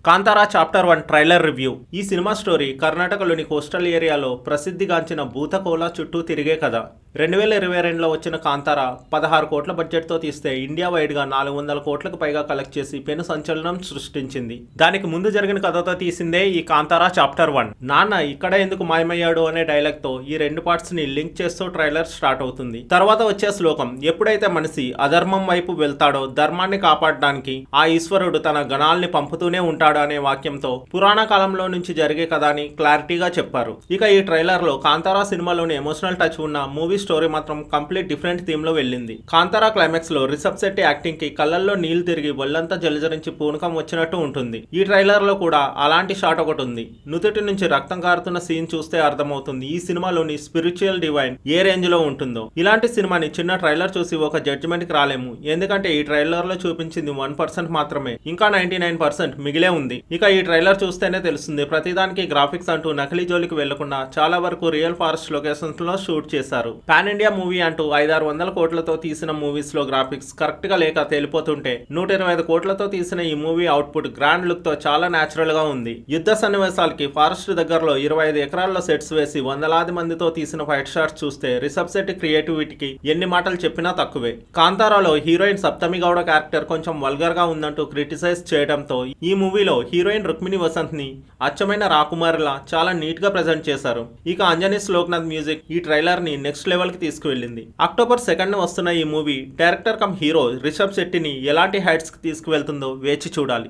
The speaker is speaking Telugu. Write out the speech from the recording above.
Kantara chapter 1 trailer review. ఈ సినిమా స్టోరీ కర్ణాటకలోని కోస్టల్ ఏరియాలో ప్రసిద్ధిగాంచిన భూతకోల చుట్టూ తిరిగే కథ. 2022లో వచ్చిన కాంతారా 16 కోట్ల బడ్జెట్తో తీస్తే ఇండియా వైడ్గా 400 కోట్లకు పైగా కలెక్ట్ చేసి పెను సంచలనం సృష్టించింది. దానికి ముందు జరిగిన కథతో తీసిందే ఈ కాంతారా చాప్టర్ 1. నాన్న ఇక్కడ ఎందుకు మాయమయ్యాడు అనే డైలాగ్తో ఈ రెండు పార్ట్స్ని లింక్ చేస్తూ ట్రైలర్ స్టార్ట్ అవుతుంది. తర్వాత వచ్చే శ్లోకం, ఎప్పుడైతే మనిషి అధర్మం వైపు వెళ్తాడో ధర్మాన్ని కాపాడడానికి ఆ ఈశ్వరుడు తన గణాల్ని పంపుతూనే ఉంటాడు అనే వాక్యంతో పురాణ కాలంలో నుంచి జరిగే కథ అని క్లారిటీగా చెప్పారు. ఇక ఈ ట్రైలర్ లో కాంతారా సినిమాలోని ఎమోషనల్ టచ్ ఉన్న మూవీ స్టోరీ మాత్రం కంప్లీట్ డిఫరెంట్ థీమ్ లో వెళ్ళింది. కాంతారా క్లైమాక్స్ లో రిషబ్ శెట్టి యాక్టింగ్ కి కళ్ళల్లో నీళ్లు తిరిగి ఒళ్ళంతా జలజరించి పూనకం వచ్చినట్టు ఉంటుంది. ఈ ట్రైలర్ లో కూడా అలాంటి షాట్ ఒకటి ఉంది. నుదుటి నుంచి రక్తం కారుతున్న సీన్ చూస్తే అర్థమవుతుంది ఈ సినిమాలోని స్పిరిచువల్ డివైన్ ఏ రేంజ్ లో ఉంటుందో. ఇలాంటి సినిమాని చిన్న ట్రైలర్ చూసి ఒక జడ్జిమెంట్ కి రాలేము. ఎందుకంటే ఈ ట్రైలర్ లో చూపించింది 1% మాత్రమే, ఇంకా 99% మిగిలే ఉంది. ఇక ఈ ట్రైలర్ చూస్తేనే తెలుస్తుంది ప్రతిదానికి గ్రాఫిక్స్ అంటూ నకిలీ జోలికి వెళ్లకుండా చాలా వరకు రియల్ ఫారెస్ట్ లొకేషన్స్ లో షూట్ చేశారు. పాన్ ఇండియా మూవీ అంటూ 500-600 కోట్లతో తీసిన మూవీస్ లో గ్రాఫిక్స్ కరెక్ట్ గా లేక తేలిపోతుంటే 125 కోట్లతో తీసిన ఈ మూవీ అవుట్పుట్ గ్రాండ్ లుక్ తో చాలా నేచురల్ గా ఉంది. యుద్ధ సన్నివేశాలకి ఫారెస్ట్ దగ్గరలో 25 ఎకరాల్లో సెట్స్ వేసి వందలాది మందితో తీసిన ఫైట్ షాట్స్ చూస్తే రిషబ్ శెట్టి క్రియేటివిటీకి ఎన్ని మాటలు చెప్పినా తక్కువే. కాంతారాలో హీరోయిన్ సప్తమి గౌడ క్యారెక్టర్ కొంచెం వల్గర్ గా ఉందంటూ క్రిటిసైజ్ చేయడంతో ఈ మూవీలో హీరోయిన్ రుక్మిణి వసంత్ ని అచ్చమైన రాకుమారిలా చాలా నీట్ గా ప్రెజెంట్ చేశారు. ఇక అంజనీ శ్లోక్నాథ్ మ్యూజిక్ ఈ ట్రైలర్ ని నెక్స్ట్ లెవెల్ కి తీసుకువెళ్ళింది. అక్టోబర్ 2న వస్తున్న ఈ movie director cum hero Rishab శెట్టిని ఎలాంటి హైట్స్ కి తీసుకువెళ్తుందో వేచి చూడాలి.